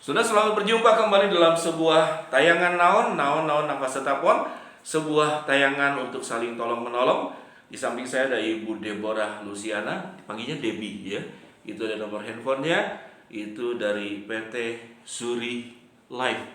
Sudah selamat berjumpa kembali dalam sebuah tayangan naon nafas tetapon, sebuah tayangan untuk saling tolong menolong. Di samping saya ada Ibu Deborah Luciana, panggilnya Debbie ya. Itu ada nomor handphonenya, itu dari PT Suri Life.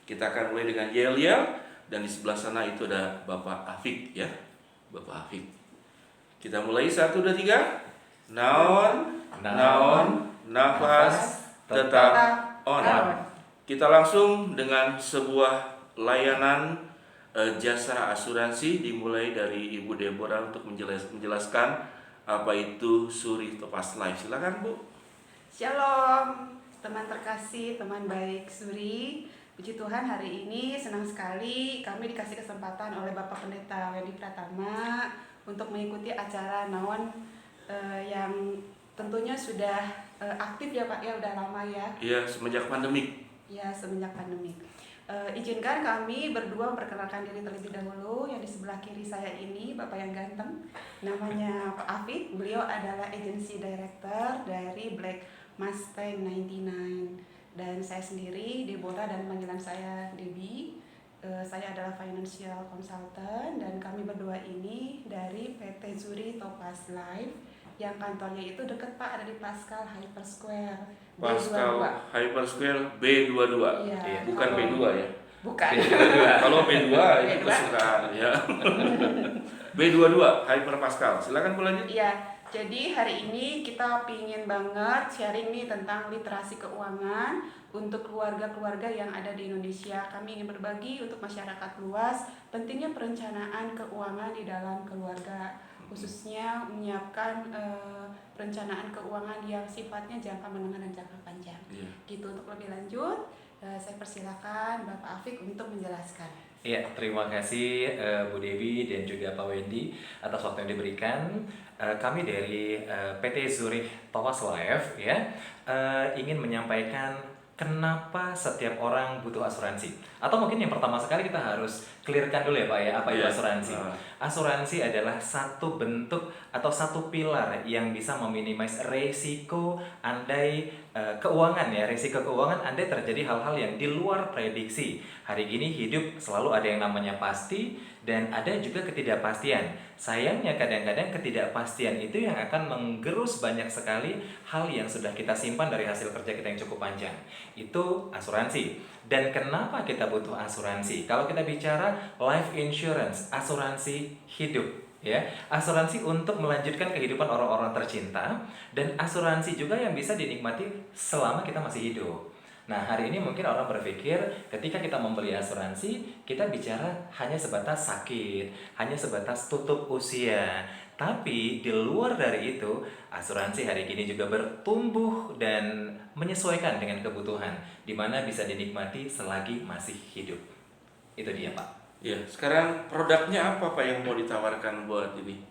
Kita akan mulai dengan yel-yel, dan di sebelah sana itu ada Bapak Afik ya, Bapak Afik. Kita mulai 1, 2, 3. Naon nafas tetap on. Kita langsung dengan sebuah layanan jasa asuransi, dimulai dari Ibu Deborah untuk menjelaskan apa itu Suri Topaz Life. Silakan Bu. Shalom, teman terkasih, teman baik Suri. Puji Tuhan, hari ini senang sekali kami dikasih kesempatan oleh Bapak Pendeta Wendy Pratama untuk mengikuti acara Naon yang tentunya sudah aktif ya Pak ya, udah lama ya. Iya, semenjak pandemik. Ya, semenjak pandemi. Izinkan kami berdua memperkenalkan diri terlebih dahulu. Yang di sebelah kiri saya ini Bapak yang ganteng, namanya Pak Afik. Beliau adalah agency director dari Black Mustang 99. Dan saya sendiri Deborah, dan panggilan saya Debbie. Saya adalah financial consultant, dan kami berdua ini dari PT Suri Topaz Life yang kantornya itu deket Pak, ada di Pascal Hyper Square. Pascal Hyper Square B22. Iya. Bukan B2 ya. Bukan. Kalau B2 itu kesukaan ya. B22 Hyper Pascal. Silakan Bu lanjut. Iya. Jadi hari ini kita pingin banget sharing nih tentang literasi keuangan untuk keluarga-keluarga yang ada di Indonesia. Kami ingin berbagi untuk masyarakat luas pentingnya perencanaan keuangan di dalam keluarga, khususnya menyiapkan perencanaan keuangan yang sifatnya jangka menengah dan jangka panjang. Iya. Gitu. Untuk lebih lanjut, saya persilakan Bapak Afik untuk menjelaskan. Iya, terima kasih Bu Dewi dan juga Pak Wendy atas waktu yang diberikan. Kami dari PT Zurich Topaz Life ya ingin menyampaikan kenapa setiap orang butuh asuransi. Atau mungkin yang pertama sekali kita harus clearkan dulu ya Pak ya, apa itu asuransi. Asuransi adalah satu bentuk atau satu pilar yang bisa meminimais resiko andai keuangan ya, resiko keuangan andai terjadi hal-hal yang di luar prediksi. Hari ini hidup selalu ada yang namanya pasti dan ada juga ketidakpastian. Sayangnya kadang-kadang ketidakpastian itu yang akan menggerus banyak sekali hal yang sudah kita simpan dari hasil kerja kita yang cukup panjang. Itu asuransi. Dan kenapa kita butuh asuransi? Kalau kita bicara life insurance, asuransi hidup ya, asuransi untuk melanjutkan kehidupan orang-orang tercinta, dan asuransi juga yang bisa dinikmati selama kita masih hidup. Nah, hari ini mungkin orang berpikir ketika kita membeli asuransi, kita bicara hanya sebatas sakit, hanya sebatas tutup usia. Tapi di luar dari itu, asuransi hari ini juga bertumbuh dan menyesuaikan dengan kebutuhan, di mana bisa dinikmati selagi masih hidup. Itu dia, Pak. Ya, sekarang produknya apa Pak yang mau ditawarkan buat ini?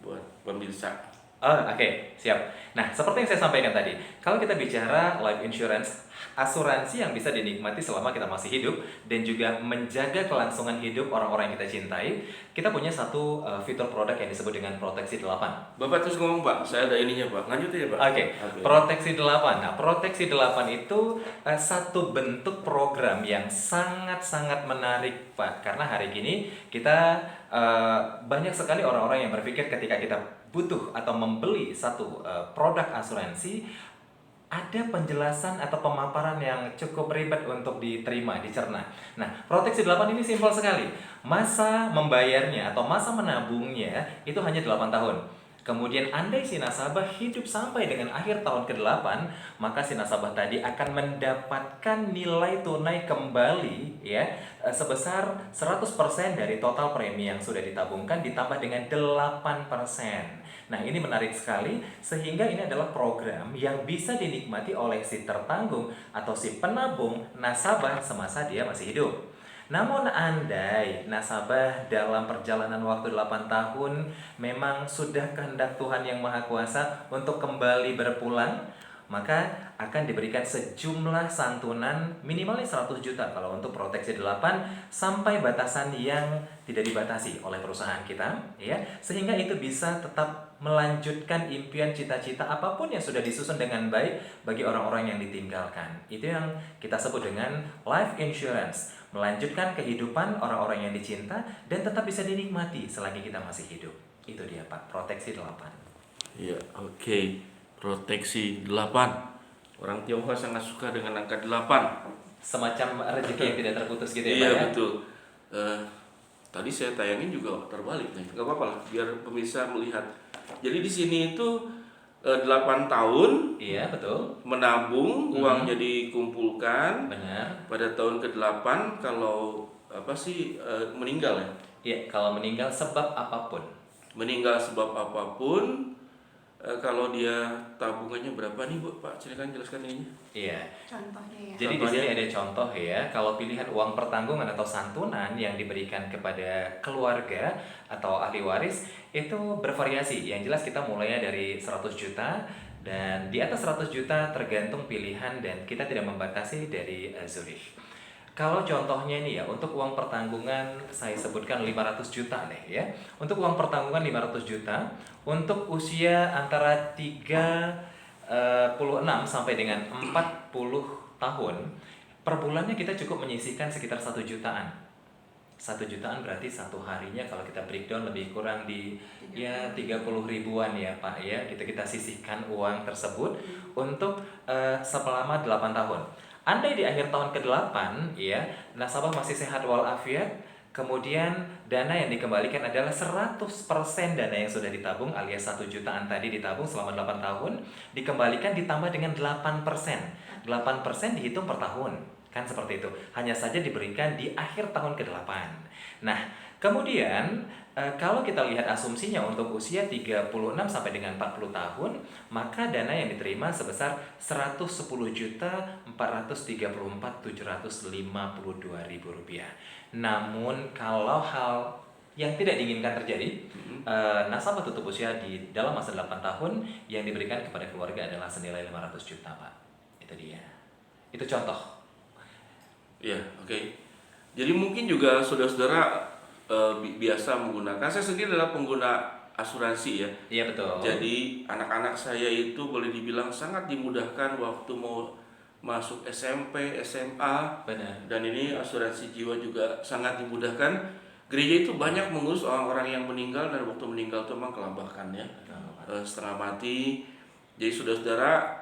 Buat pemirsa. Oke, siap. Nah, seperti yang saya sampaikan tadi, kalau kita bicara life insurance, asuransi yang bisa dinikmati selama kita masih hidup dan juga menjaga kelangsungan hidup orang-orang yang kita cintai, kita punya satu fitur produk yang disebut dengan Proteksi 8. Bapak terus ngomong Pak, saya ada ininya Pak. Lanjut ya Pak. Oke. Proteksi 8. Nah, Proteksi 8 itu satu bentuk program yang sangat-sangat menarik Pak, karena hari ini kita banyak sekali orang-orang yang berpikir ketika kita butuh atau membeli satu produk asuransi, ada penjelasan atau pemaparan yang cukup ribet untuk diterima, dicerna. Nah, Proteksi 8 ini simpel sekali. Masa membayarnya atau masa menabungnya itu hanya 8 tahun. Kemudian andai si nasabah hidup sampai dengan akhir tahun ke-8, maka si nasabah tadi akan mendapatkan nilai tunai kembali ya sebesar 100% dari total premi yang sudah ditabungkan ditambah dengan 8%. Nah, ini menarik sekali sehingga ini adalah program yang bisa dinikmati oleh si tertanggung atau si penabung nasabah semasa dia masih hidup. Namun andai nasabah dalam perjalanan waktu 8 tahun memang sudah kehendak Tuhan Yang Maha Kuasa untuk kembali berpulang, maka akan diberikan sejumlah santunan minimalnya 100 juta kalau untuk proteksi 8 sampai batasan yang tidak dibatasi oleh perusahaan kita, ya, sehingga itu bisa tetap melanjutkan impian cita-cita apapun yang sudah disusun dengan baik bagi orang-orang yang ditinggalkan. Itu yang kita sebut dengan life insurance, melanjutkan kehidupan orang-orang yang dicinta dan tetap bisa dinikmati selagi kita masih hidup. Itu dia Pak, proteksi 8. Ya, oke. Proteksi 8. Orang Tionghoa sangat suka dengan angka 8. Semacam rezeki yang tidak terputus gitu ya Iya, Pak ya? betul. Tadi saya tayangin juga terbalik nih. Gak apa-apa lah, biar pemirsa melihat. Jadi di sini itu 8 tahun Iya, betul. menabung, uangnya dikumpulkan. Benar. Pada tahun ke-8 kalau meninggal ya. Iya, kalau meninggal sebab apapun. Meninggal sebab apapun, kalau dia tabungannya berapa nih Bu? Pak, silakan jelaskan ini. Iya. Contohnya ya. Jadi di sini ada contoh ya, kalau pilihan uang pertanggungan atau santunan yang diberikan kepada keluarga atau ahli waris itu bervariasi. Yang jelas kita mulainya dari 100 juta dan di atas 100 juta tergantung pilihan dan kita tidak membatasi dari Zurich. Kalau contohnya nih ya, untuk uang pertanggungan saya sebutkan 500 juta nih ya. Untuk uang pertanggungan 500 juta untuk usia antara 36 sampai dengan 40 tahun, per bulannya kita cukup menyisihkan sekitar 1 jutaan. 1 jutaan berarti satu harinya kalau kita breakdown lebih kurang di ya 30 ribuan ya Pak ya. Kita sisihkan uang tersebut untuk selama 8 tahun. Andai di akhir tahun ke-8 ya, nasabah masih sehat walafiat, kemudian dana yang dikembalikan adalah 100% dana yang sudah ditabung alias 1 jutaan tadi ditabung selama 8 tahun, dikembalikan ditambah dengan 8%. 8% dihitung per tahun. Kan seperti itu. Hanya saja diberikan di akhir tahun ke-8. Nah, kemudian kalau kita lihat asumsinya untuk usia 36 sampai dengan 40 tahun, maka dana yang diterima sebesar Rp110.434.752. Namun kalau hal yang tidak diinginkan terjadi, nasabah tutup usia di dalam masa 8 tahun yang diberikan kepada keluarga adalah senilai 500 juta, Pak. Itu dia. Itu contoh. Ya, oke. Jadi mungkin juga saudara-saudara biasa menggunakan. Saya sendiri adalah pengguna asuransi ya. Iya betul. Jadi anak-anak saya itu boleh dibilang sangat dimudahkan waktu mau masuk SMP, SMA. Benar. Dan ini asuransi jiwa juga sangat dimudahkan. Gereja itu banyak mengurus orang-orang yang meninggal dan waktu meninggal itu memang kelabakan ya. Setengah mati. Jadi saudara-saudara,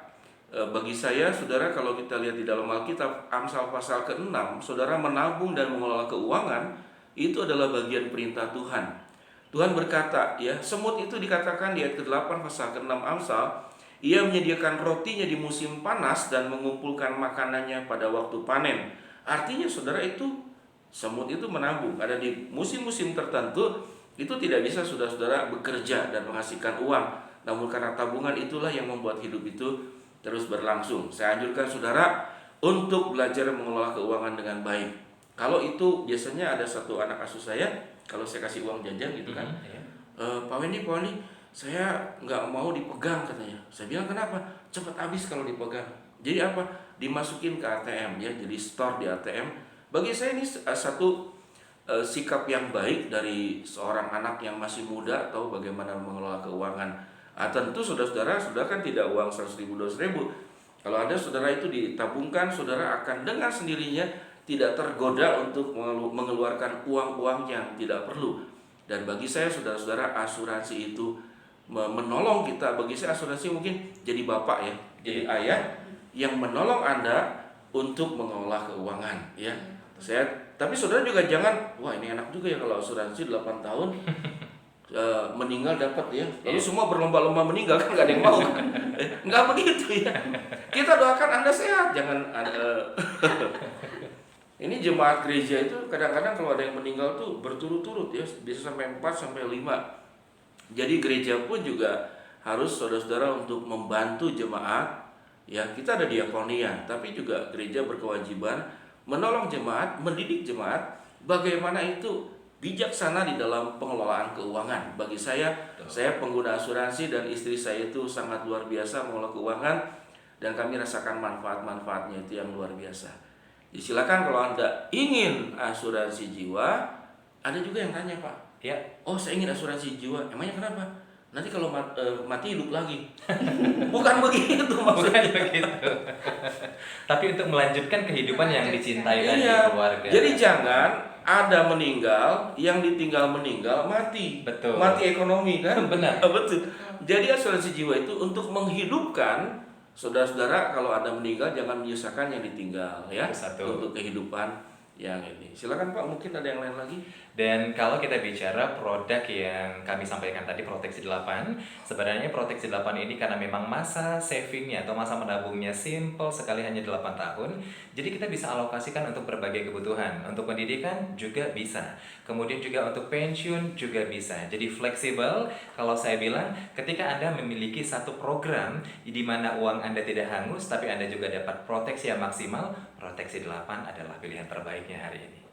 bagi saya, saudara, kalau kita lihat di dalam Alkitab, Amsal pasal ke-6, saudara menabung dan mengelola keuangan, itu adalah bagian perintah Tuhan. Tuhan berkata, ya, semut itu dikatakan di ayat ke-8 pasal ke-6 Amsal, ia menyediakan rotinya di musim panas dan mengumpulkan makanannya pada waktu panen. Artinya, saudara, itu semut itu menabung. Ada di musim-musim tertentu, itu tidak bisa saudara-saudara bekerja dan menghasilkan uang. Namun karena tabungan itulah yang membuat hidup itu terus berlangsung. Saya anjurkan saudara untuk belajar mengelola keuangan dengan baik. Kalau itu biasanya ada satu anak asuh saya, kalau saya kasih uang jajan gitu kan, Pak Wendy, saya nggak mau dipegang katanya. Saya bilang kenapa? Cepat habis kalau dipegang. Jadi apa? Dimasukin ke ATM ya, jadi store di ATM. Bagi saya ini satu sikap yang baik dari seorang anak yang masih muda tahu bagaimana mengelola keuangan. Tentu saudara-saudara sudah kan tidak uang 100.000, 200.000. Kalau ada saudara itu ditabungkan, saudara akan dengan sendirinya tidak tergoda untuk mengeluarkan uang-uang yang tidak perlu. Dan bagi saya saudara-saudara, asuransi itu menolong kita. Bagi saya asuransi mungkin jadi bapak ya, jadi ayah yang menolong Anda untuk mengelola keuangan ya. Tapi saudara juga jangan, wah ini enak juga ya kalau asuransi 8 tahun meninggal dapat ya. Lalu semua berlomba-lomba meninggal kan nggak ada yang mau kan? Nggak begitu ya. Kita doakan Anda sehat, jangan ini jemaat gereja itu kadang-kadang kalau ada yang meninggal tuh berturut-turut ya, bisa sampai 4 sampai 5. Jadi gereja pun juga harus saudara-saudara untuk membantu jemaat. Ya, kita ada diakonia, tapi juga gereja berkewajiban menolong jemaat, mendidik jemaat bagaimana itu bijaksana di dalam pengelolaan keuangan. Bagi saya pengguna asuransi dan istri saya itu sangat luar biasa mengelola keuangan. dan kami rasakan manfaat-manfaatnya itu yang luar biasa. Jadi silakan kalau Anda ingin asuransi jiwa, ada juga yang tanya, Pak. Ya. Oh, saya ingin asuransi jiwa. Emangnya kenapa? Nanti kalau mati hidup lagi. Bukan begitu maksudnya. Bukan begitu. Tapi untuk melanjutkan kehidupan yang dicintai tadi Iya. keluarga. Jadi jangan ada meninggal, yang ditinggal meninggal mati. Betul. Mati ekonomi kan? Benar. Betul. Jadi asuransi jiwa itu untuk menghidupkan saudara-saudara, kalau ada meninggal jangan menyusahkan yang ditinggal ya. Satu. Untuk kehidupan yang ini. Silakan Pak, mungkin ada yang lain lagi. Dan kalau kita bicara produk yang kami sampaikan tadi, Proteksi 8, sebenarnya Proteksi 8 ini karena memang masa savingnya atau masa menabungnya simple sekali, hanya 8 tahun. Jadi kita bisa alokasikan untuk berbagai kebutuhan. Untuk pendidikan juga bisa. Kemudian juga untuk pensiun juga bisa. Jadi fleksibel. Kalau saya bilang, ketika Anda memiliki satu program di mana uang Anda tidak hangus, tapi Anda juga dapat proteksi yang maksimal, Proteksi 8 adalah pilihan terbaiknya hari ini.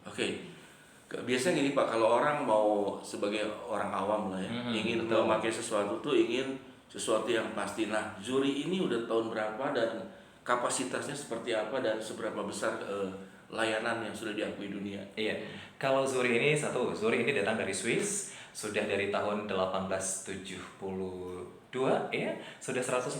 Oke. Biasanya gini Pak, kalau orang mau sebagai orang awam lah ya, ingin betul. memakai sesuatu tuh ingin sesuatu yang pasti. Nah, Zuri ini udah tahun berapa dan kapasitasnya seperti apa dan seberapa besar layanan yang sudah diakui dunia? Iya, kalau Zuri ini datang dari Swiss, sudah dari tahun 1872 ya, sudah 148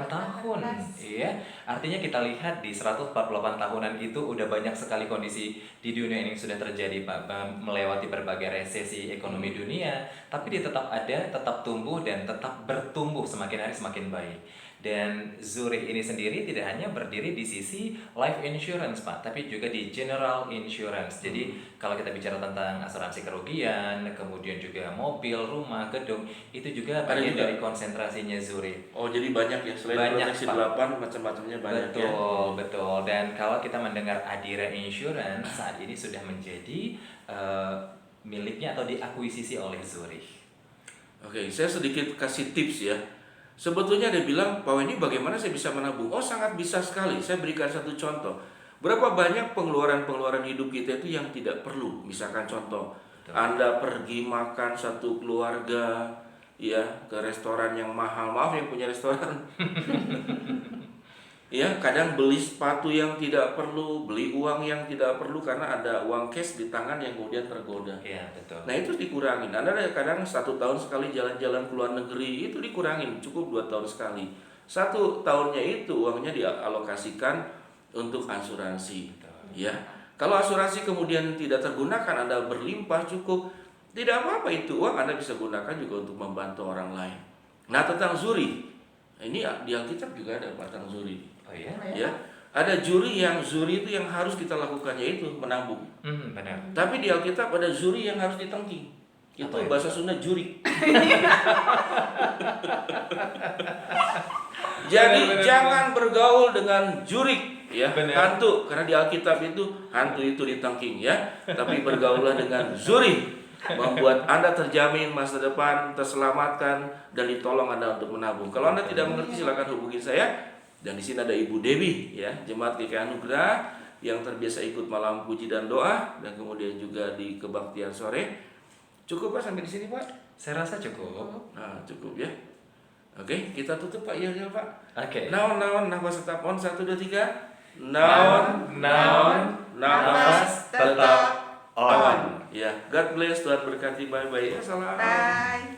tahun. Iya, artinya kita lihat di 148 tahunan itu udah banyak sekali kondisi di dunia ini sudah terjadi Pak, melewati berbagai resesi ekonomi dunia, tapi dia tetap ada, tetap tumbuh dan tetap bertumbuh semakin hari semakin baik. Dan Zurich ini sendiri tidak hanya berdiri di sisi life insurance Pak, tapi juga di general insurance. Jadi kalau kita bicara tentang asuransi kerugian, kemudian juga mobil, rumah, gedung, itu juga bagian juga dari konsentrasinya Zurich. Oh, jadi banyak ya, selain Banyak, Proteksi Pak. 8 macam-macamnya banyak ya. Betul. Dan kalau kita mendengar Adira Insurance saat ini sudah menjadi miliknya atau diakuisisi oleh Zurich. Oke, saya sedikit kasih tips ya. Sebetulnya dia bilang, Pak Wendy bagaimana saya bisa menabung? Oh, sangat bisa sekali. Saya berikan satu contoh. Berapa banyak pengeluaran-pengeluaran hidup kita itu yang tidak perlu. Misalkan contoh, Betul. Anda pergi makan satu keluarga ya ke restoran yang mahal. Maaf yang punya restoran. Ya, kadang beli sepatu yang tidak perlu, beli uang yang tidak perlu karena ada uang cash di tangan yang kemudian tergoda. Iya, betul. Nah itu dikurangin. Anda kadang 1 tahun sekali jalan-jalan ke luar negeri itu dikurangin, cukup 2 tahun sekali. 1 tahunnya itu uangnya dialokasikan untuk asuransi. Ya, kalau asuransi kemudian tidak tergunakan, Anda berlimpah cukup, tidak apa-apa itu uang Anda bisa gunakan juga untuk membantu orang lain. Nah tentang Zuri, ini di Alkitab juga ada tentang Zuri. Oh iya? Ya, ada Zuri itu yang harus kita lakukan yaitu menabung. Benar. Tapi di Alkitab ada Zuri yang harus ditengking. Itu Apa itu? bahasa Sunda juri. Jadi Benar. jangan bergaul dengan jurik ya, Benar. hantu, karena di Alkitab itu hantu itu ditengking ya. Tapi bergaullah dengan Zuri, membuat Anda terjamin masa depan, terselamatkan dan ditolong Anda untuk menabung. Kalau Anda tidak mengerti silakan hubungi saya. Dan di sini ada Ibu Debbie ya, Jemaat GKI Anugerah yang terbiasa ikut malam puji dan doa dan kemudian juga di kebaktian sore. Cukup Pak sampai di sini Pak? Saya rasa cukup. Nah, cukup ya. Oke, kita tutup Pak. Iya Pak. Oke. Naon nafas tetap on 1 2 3. Naon nafas tetap on. Ya, God bless, Tuhan berkati. Bye bye. Ya, salam. Bye.